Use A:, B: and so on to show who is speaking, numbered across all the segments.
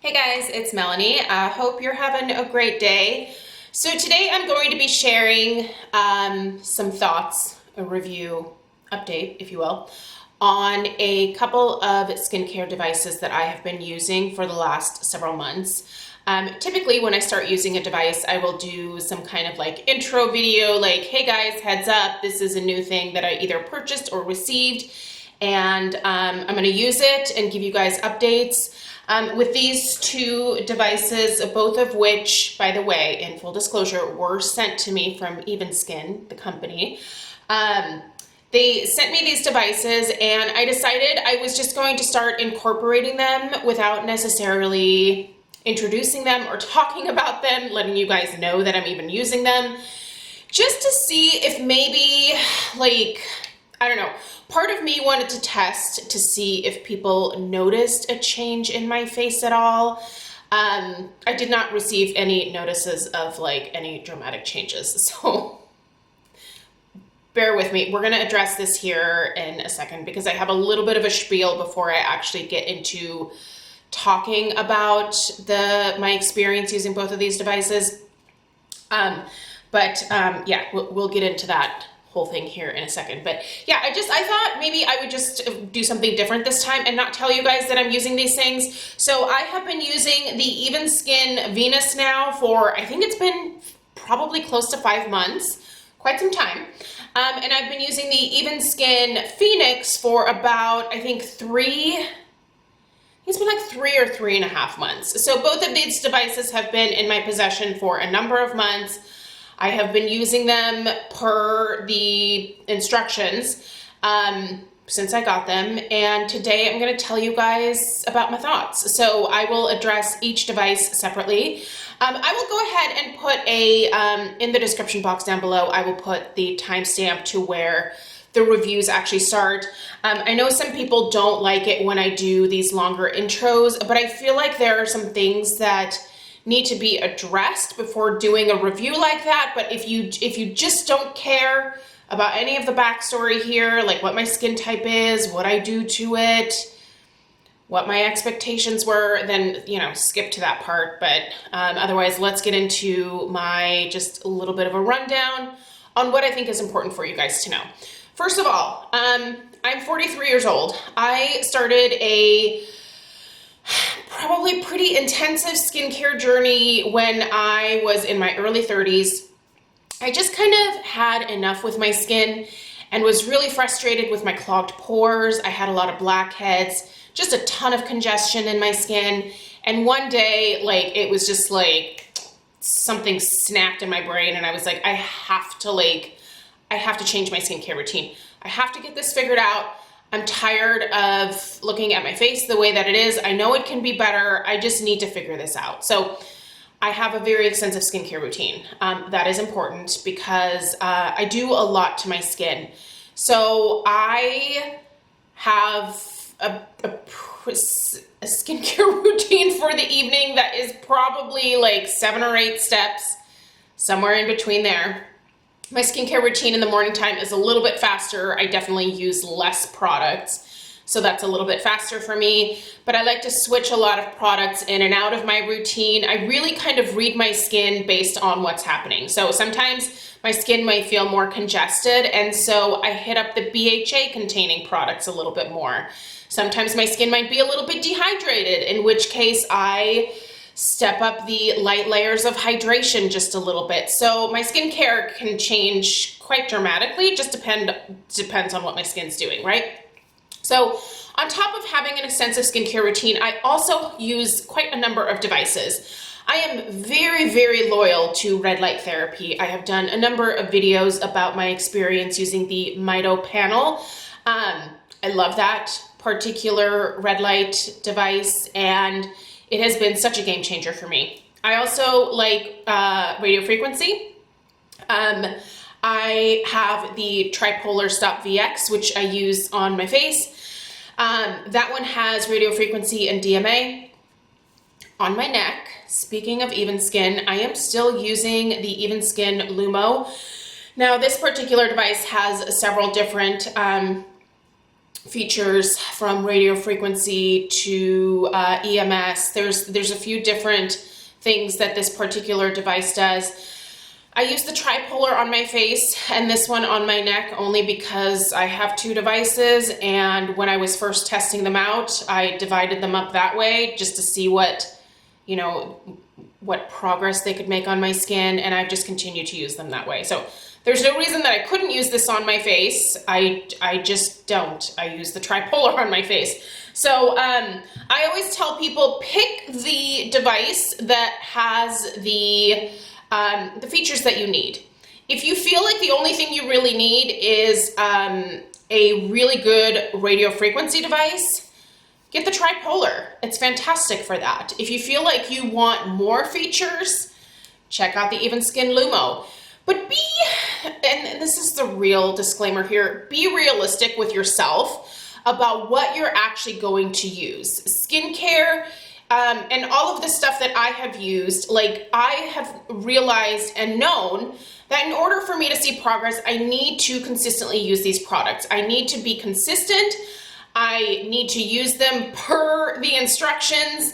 A: Hey guys, it's Melanie. I hope you're having a great day. So today I'm going to be sharing some thoughts, a review update, if you will, on a couple of skincare devices that I have been using for the last several months. Typically when I start using a device, I will do some kind of like intro video, like, hey guys, heads up, this is a new thing that I either purchased or received, and I'm going to use it and give you guys updates. With these two devices, both of which, by the way, in full disclosure, were sent to me from EvenSkyn, the company. They sent me these devices and I decided I was just going to start incorporating them without necessarily introducing them or talking about them, letting you guys know that I'm even using them, just to see if maybe, like, I don't know, part of me wanted to test to see if people noticed a change in my face at all. I did not receive any notices of like any dramatic changes, so bear with me. We're going to address this here in a second because I have a little bit of a spiel before I actually get into talking about my experience using both of these devices. Yeah, we'll get into that whole thing here in a second. But yeah, I thought maybe I would just do something different this time and not tell you guys that I'm using these things. So I have been using the EvenSkyn Venus now for, I think it's been probably close to 5 months, quite some time. And I've been using the EvenSkyn Phoenix for about, I think it's been like 3 or 3.5 months. So both of these devices have been in my possession for a number of months. I have been using them per the instructions since I got them, and today I'm going to tell you guys about my thoughts. So I will address each device separately. I will go ahead and put in the description box down below, I will put the timestamp to where the reviews actually start. I know some people don't like it when I do these longer intros, but I feel like there are some things that need to be addressed before doing a review like that. But if you just don't care about any of the backstory here, like what my skin type is, what I do to it, what my expectations were, then, you know, skip to that part. But otherwise, let's get into just a little bit of a rundown on what I think is important for you guys to know. First of all, I'm 43 years old. I started a probably pretty intensive skincare journey when I was in my early 30s. I just kind of had enough with my skin and was really frustrated with my clogged pores. I had a lot of blackheads, just a ton of congestion in my skin. And one day, like, it was just like something snapped in my brain and I was like, I have to change my skincare routine. I have to get this figured out. I'm tired of looking at my face the way that it is. I know it can be better. I just need to figure this out. So I have a very extensive skincare routine. That is important because I do a lot to my skin. So I have a skincare routine for the evening that is probably like 7 or 8 steps, somewhere in between there. My skincare routine in the morning time is a little bit faster. I definitely use less products, so that's a little bit faster for me. But I like to switch a lot of products in and out of my routine. I really kind of read my skin based on what's happening. So sometimes my skin might feel more congested, and so I hit up the BHA containing products a little bit more. Sometimes my skin might be a little bit dehydrated, in which case I step up the light layers of hydration just a little bit. So my skincare can change quite dramatically. It just depends on what my skin's doing, right? So on top of having an extensive skincare routine, I also use quite a number of devices. I am very, very loyal to red light therapy. I have done a number of videos about my experience using the Mito panel. I love that particular red light device, and it has been such a game changer for me. I also like radio frequency. I have the Tripolar Stop VX, which I use on my face. That one has radio frequency and DMA. On my neck, speaking of EvenSkyn, I am still using the EvenSkyn Lumo. Now, this particular device has several different features from radio frequency to EMS. There's a few different things that this particular device does. I use the tripolar on my face and this one on my neck only because I have two devices, and when I was first testing them out, I divided them up that way just to see what, you know, what progress they could make on my skin, and I've just continued to use them that way. So there's no reason that I couldn't use this on my face. I just don't. I use the tripolar on my face. So I always tell people, pick the device that has the features that you need. If you feel like the only thing you really need is a really good radio frequency device, get the tripolar. It's fantastic for that. If you feel like you want more features, check out the EvenSkyn Lumo. But and this is the real disclaimer here, be realistic with yourself about what you're actually going to use. Skincare, and all of the stuff that I have used, like I have realized and known that in order for me to see progress, I need to consistently use these products. I need to be consistent. I need to use them per the instructions,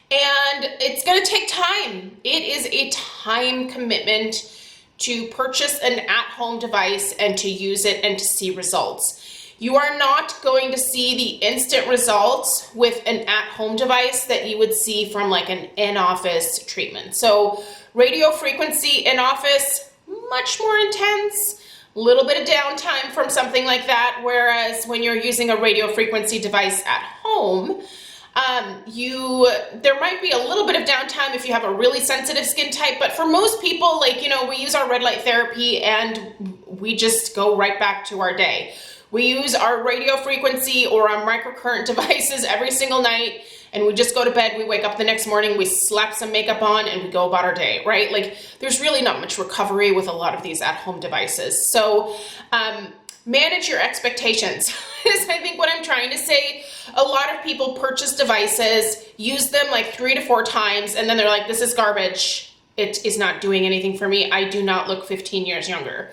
A: and it's going to take time. It is a time commitment to purchase an at-home device and to use it and to see results. You are not going to see the instant results with an at-home device that you would see from like an in-office treatment. So radio frequency in-office, much more intense, a little bit of downtime from something like that, whereas when you're using a radio frequency device at home, there might be a little bit of downtime if you have a really sensitive skin type, but for most people, like, you know, we use our red light therapy and we just go right back to our day. We use our radio frequency or our microcurrent devices every single night, and we just go to bed, we wake up the next morning, we slap some makeup on, and we go about our day, right? Like, there's really not much recovery with a lot of these at-home devices. So, manage your expectations is I think what I'm trying to say. A lot of people purchase devices, use them like 3 to 4 times, and then they're like, this is garbage. It is not doing anything for me. I do not look 15 years younger.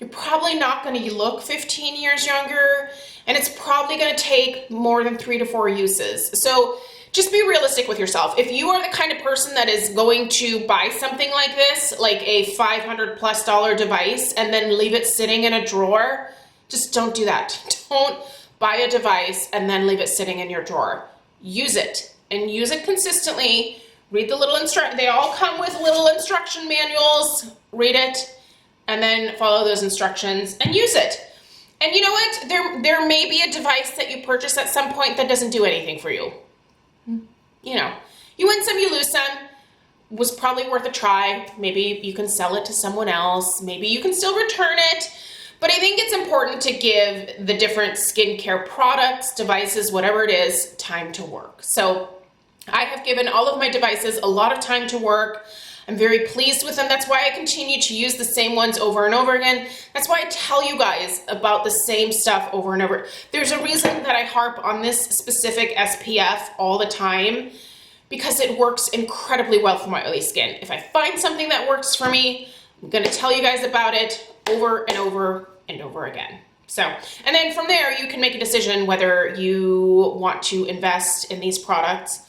A: You're probably not going to look 15 years younger, and it's probably going to take more than 3 to 4 uses. So just be realistic with yourself. If you are the kind of person that is going to buy something like this, like a $500+ device, and then leave it sitting in a drawer, just don't do that. Don't buy a device and then leave it sitting in your drawer. Use it, and use it consistently. Read the little they all come with little instruction manuals. Read it, and then follow those instructions and use it. And you know what? There may be a device that you purchase at some point that doesn't do anything for you. You know, you win some, you lose some. Was probably worth a try. Maybe you can sell it to someone else. Maybe you can still return it. But I think it's important to give the different skincare products, devices, whatever it is, time to work. So I have given all of my devices a lot of time to work. I'm very pleased with them. That's why I continue to use the same ones over and over again. That's why I tell you guys about the same stuff over and over. There's a reason that I harp on this specific SPF all the time, because it works incredibly well for my oily skin. If I find something that works for me, I'm gonna tell you guys about it over and over and over again. So, and then from there, you can make a decision whether you want to invest in these products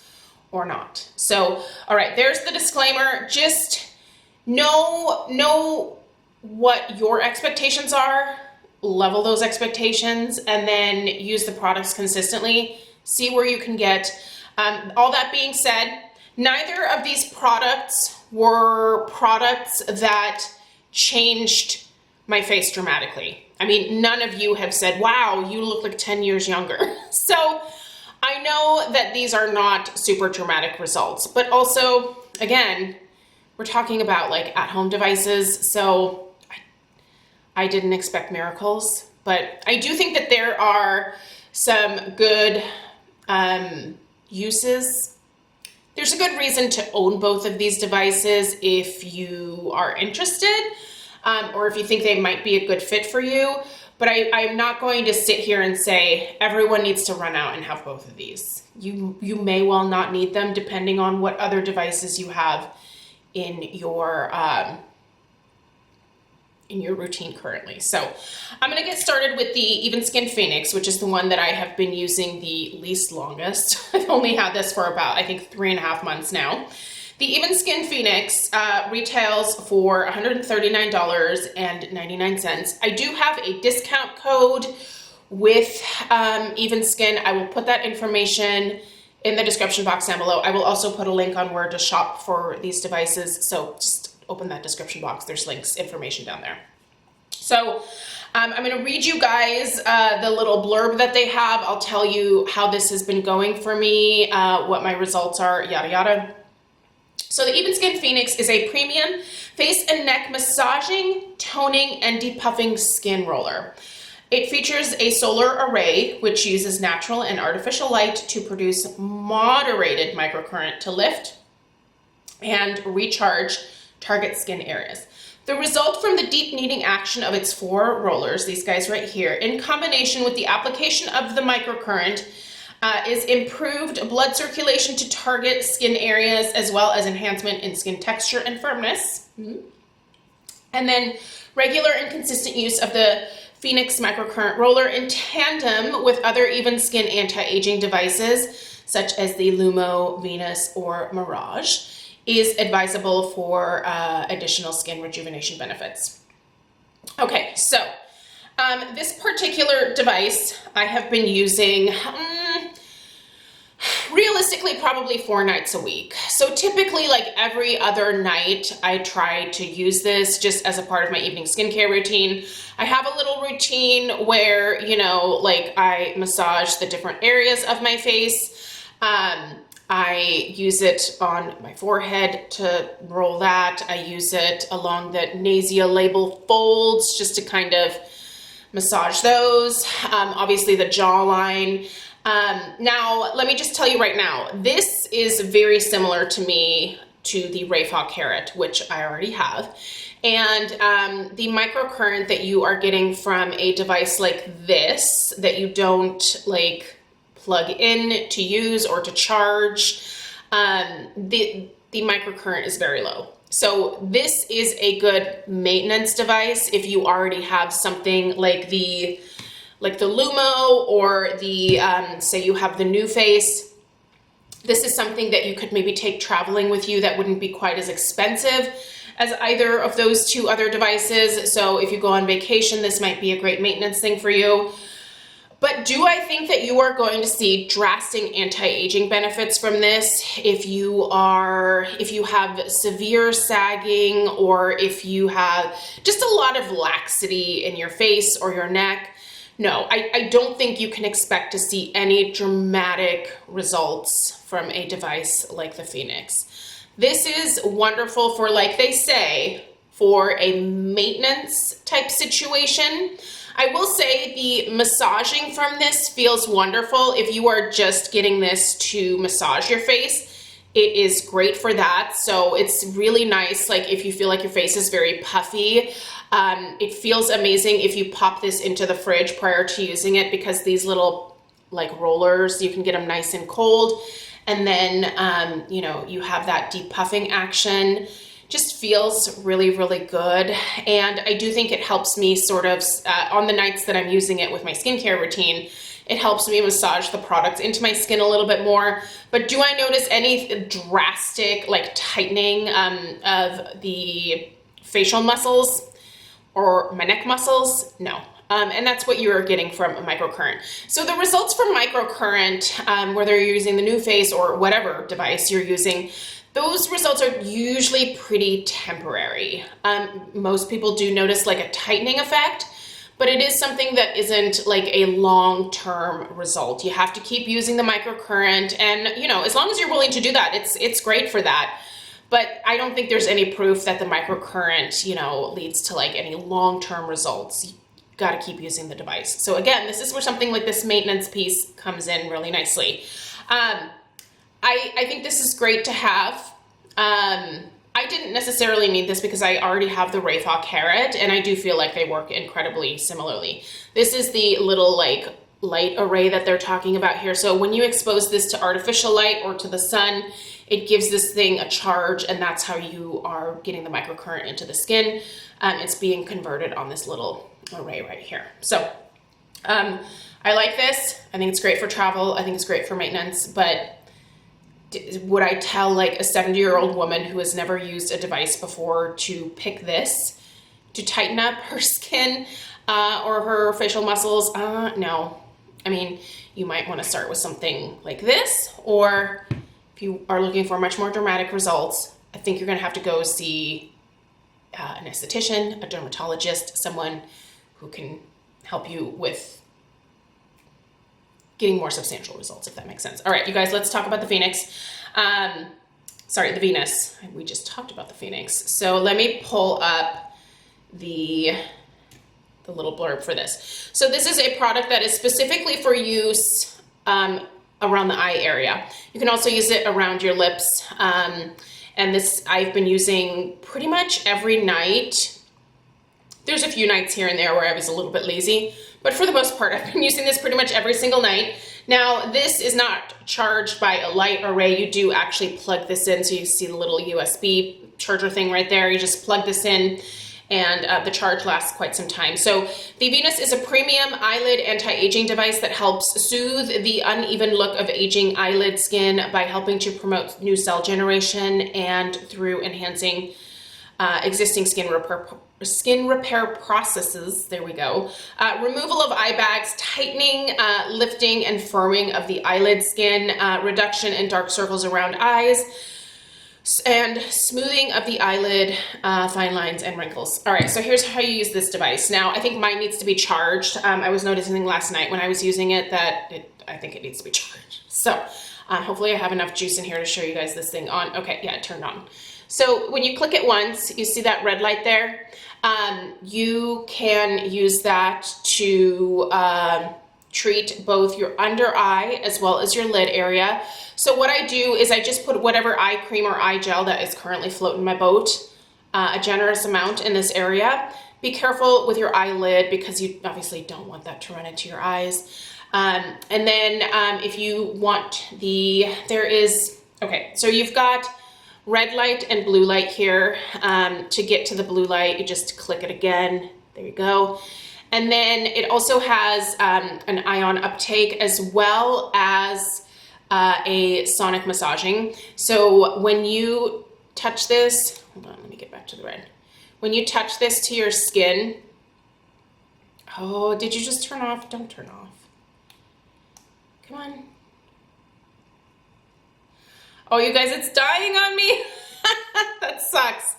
A: or not. So, all right, there's the disclaimer. Just know what your expectations are, level those expectations, and then use the products consistently. See where you can get. All that being said, neither of these products were products that changed my face dramatically. I mean, none of you have said, wow, you look like 10 years younger. So I know that these are not super dramatic results, but also, again, we're talking about like at-home devices, so I didn't expect miracles, but I do think that there are some good uses. There's a good reason to own both of these devices if you are interested, or if you think they might be a good fit for you. But I'm not going to sit here and say everyone needs to run out and have both of these. You may well not need them depending on what other devices you have in your in your routine currently. So I'm gonna get started with the EvenSkyn Phoenix, which is the one that I have been using the least longest. I've only had this for about, I think, 3.5 months now. The EvenSkyn Phoenix retails for $139.99. I do have a discount code with EvenSkyn. I will put that information in the description box down below. I will also put a link on where to shop for these devices. So just open that description box. There's links, information down there. So I'm going to read you guys the little blurb that they have. I'll tell you how this has been going for me, what my results are, yada yada. So the EvenSkyn Phoenix is a premium face and neck massaging, toning, and depuffing skin roller. It features a solar array, which uses natural and artificial light to produce moderated microcurrent to lift and recharge target skin areas. The result from the deep kneading action of its 4 rollers, these guys right here, in combination with the application of the microcurrent, is improved blood circulation to target skin areas, as well as enhancement in skin texture and firmness. And then regular and consistent use of the Phoenix microcurrent roller in tandem with other EvenSkyn anti-aging devices, such as the Lumo, Venus, or Mirage, is advisable for additional skin rejuvenation benefits. Okay, so this particular device I have been using realistically probably 4 nights a week. So typically like every other night I try to use this just as a part of my evening skincare routine. I have a little routine where, you know, like I massage the different areas of my face. I use it on my forehead to roll that. I use it along the nasolabial folds just to kind of massage those. Obviously the jawline. Now, let me just tell you right now, this is very similar to me to the Rakuten Carrot, which I already have. And the microcurrent that you are getting from a device like this, that you don't like plug in to use or to charge, the microcurrent is very low. So this is a good maintenance device if you already have something like the Lumo or the, say you have the NuFace. This is something that you could maybe take traveling with you that wouldn't be quite as expensive as either of those 2 other devices. So if you go on vacation, this might be a great maintenance thing for you. But do I think that you are going to see drastic anti-aging benefits from this if you have severe sagging, or if you have just a lot of laxity in your face or your neck? No, I don't think you can expect to see any dramatic results from a device like the Phoenix. This is wonderful for, like they say, for a maintenance type situation. I will say the massaging from this feels wonderful. If you are just getting this to massage your face, it is great for that. So it's really nice, like if you feel like your face is very puffy. It feels amazing if you pop this into the fridge prior to using it, because these little like rollers, you can get them nice and cold. And then, you know, you have that depuffing action. Just feels really, really good. And I do think it helps me sort of, on the nights that I'm using it with my skincare routine, it helps me massage the product into my skin a little bit more. But do I notice any drastic like tightening of the facial muscles or my neck muscles? No. And that's what you're getting from a microcurrent. So the results from microcurrent, whether you're using the NuFace or whatever device you're using, those results are usually pretty temporary. Most people do notice like a tightening effect, but it is something that isn't like a long-term result. You have to keep using the microcurrent, and you know, as long as you're willing to do that, it's great for that. But I don't think there's any proof that the microcurrent, you know, leads to like any long-term results. You gotta keep using the device. So again, this is where something like this maintenance piece comes in really nicely. I think this is great to have. I didn't necessarily need this because I already have the Rakuten Carrot, and I do feel like they work incredibly similarly. This is the little like light array that they're talking about here. So when you expose this to artificial light or to the sun, it gives this thing a charge, and that's how you are getting the microcurrent into the skin. It's being converted on this little array right here. So I like this. I think it's great for travel. I think it's great for maintenance, but would I tell like a 70-year-old woman who has never used a device before to pick this to tighten up her skin or her facial muscles? No. I mean, you might want to start with something like this, or if you are looking for much more dramatic results, I think you're going to have to go see an esthetician, a dermatologist, someone who can help you with getting more substantial results, if that makes sense. All right, you guys, let's talk about the Phoenix. Sorry, the Venus. We just talked about the Phoenix. So let me pull up the little blurb for this. So this is a product that is specifically for use around the eye area. You can also use it around your lips. And this I've been using pretty much every night. There's a few nights here and there where I was a little bit lazy, but for the most part, I've been using this pretty much every single night. Now, this is not charged by a light array. You do actually plug this in. So you see the little USB charger thing right there. You just plug this in, and the charge lasts quite some time. So the Venus is a premium eyelid anti-aging device that helps soothe the uneven look of aging eyelid skin by helping to promote new cell generation and through enhancing existing skin repair processes. There we go. Removal of eye bags, tightening, lifting, and firming of the eyelid skin, reduction in dark circles around eyes, and smoothing of the eyelid, fine lines, and wrinkles. All right, so here's how you use this device. Now, I think mine needs to be charged. I was noticing last night when I was using it that I think it needs to be charged. So hopefully I have enough juice in here to show you guys this thing on. Okay, yeah, it turned on. So when you click it once, you see that red light there. You can use that to treat both your under eye as well as your lid area. So what I do is I just put whatever eye cream or eye gel that is currently floating my boat, a generous amount in this area. Be careful with your eyelid because you obviously don't want that to run into your eyes. And then if you want so you've got red light and blue light here. To get to the blue light, you just click it again. There you go. And then it also has an ion uptake as well as a sonic massaging. So when you touch this, hold on, let me get back to the red. When you touch this to your skin, oh, did you just turn off? Don't turn off. Come on. Oh, you guys, it's dying on me. That sucks.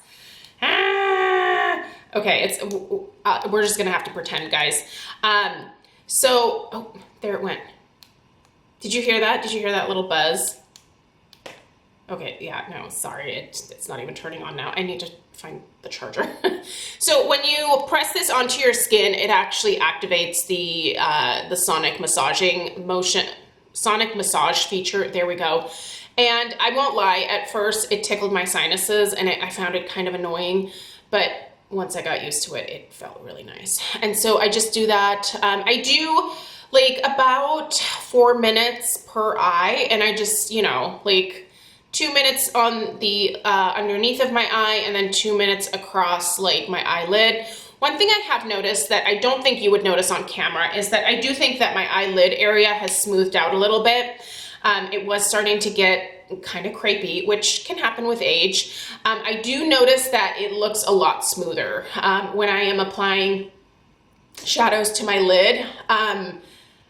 A: Okay, we're just gonna have to pretend, guys. Oh, there it went. Did you hear that? Did you hear that little buzz? Okay, yeah, no, sorry, it's not even turning on now. I need to find the charger. So when you press this onto your skin, it actually activates the sonic massage feature. There we go. And I won't lie, at first it tickled my sinuses and I found it kind of annoying, but once I got used to it, it felt really nice. And so I just do that. I do like about 4 minutes per eye, and I just, like 2 minutes on the underneath of my eye and then 2 minutes across like my eyelid. One thing I have noticed that I don't think you would notice on camera is that I do think that my eyelid area has smoothed out a little bit. It was starting to get kind of crepey, which can happen with age. I do notice that it looks a lot smoother when I am applying shadows to my lid.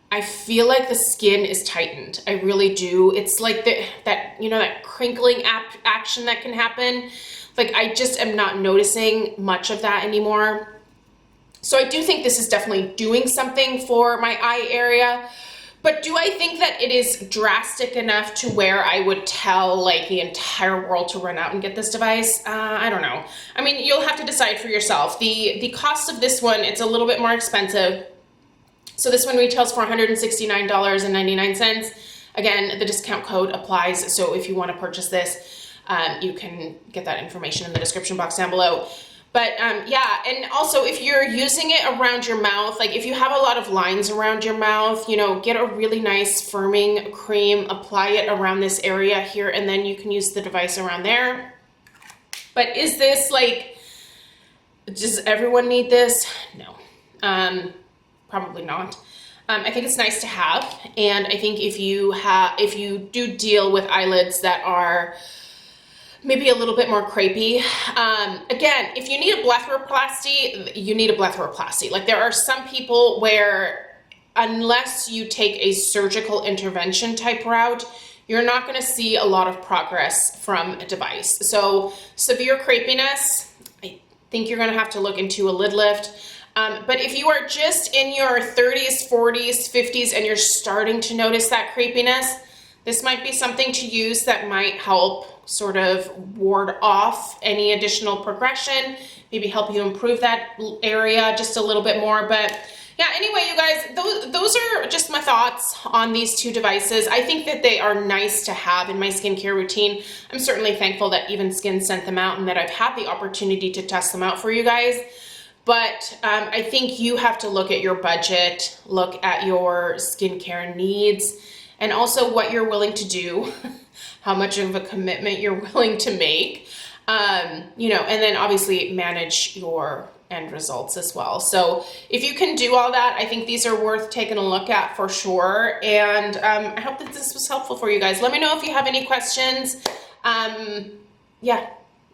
A: I feel like the skin is tightened. I really do. It's like that crinkling action that can happen. Like I just am not noticing much of that anymore. So I do think this is definitely doing something for my eye area. But do I think that it is drastic enough to where I would tell like the entire world to run out and get this device? I don't know. I mean, you'll have to decide for yourself. The cost of this one, it's a little bit more expensive. So this one retails for $169.99. Again, the discount code applies. So if you want to purchase this, you can get that information in the description box down below. But yeah, and also if you're using it around your mouth, like if you have a lot of lines around your mouth, you know, get a really nice firming cream, apply it around this area here, and then you can use the device around there. But is this like, does everyone need this? No, probably not. I think it's nice to have, and I think if you do deal with eyelids that are maybe a little bit more crepey. Again, if you need a blepharoplasty, you need a blepharoplasty. Like there are some people where unless you take a surgical intervention type route, you're not gonna see a lot of progress from a device. So severe crepiness, I think you're gonna have to look into a lid lift. But if you are just in your 30s, 40s, 50s, and you're starting to notice that crepiness, this might be something to use that might help sort of ward off any additional progression, maybe help you improve that area just a little bit more. But yeah, anyway, you guys, those are just my thoughts on these two devices. I think that they are nice to have in my skincare routine. I'm certainly thankful that EvenSkyn sent them out and that I've had the opportunity to test them out for you guys. But I think you have to look at your budget, look at your skincare needs, and also what you're willing to do, how much of a commitment you're willing to make, you know, and then obviously manage your end results as well. So if you can do all that, I think these are worth taking a look at for sure. And I hope that this was helpful for you guys. Let me know if you have any questions. Yeah,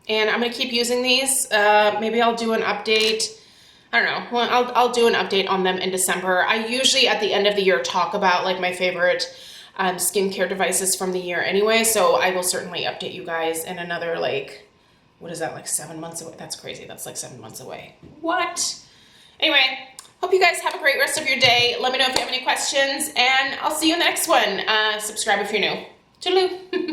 A: and I'm gonna keep using these. Maybe I'll do an update. I don't know. Well, I'll do an update on them in December. I usually at the end of the year talk about like my favorite skincare devices from the year anyway, so I will certainly update you guys in another, like, what is that, like 7 months away? That's crazy. That's like 7 months away. What? Anyway, hope you guys have a great rest of your day. Let me know if you have any questions, and I'll see you in the next one. Subscribe if you're new. Toodaloo.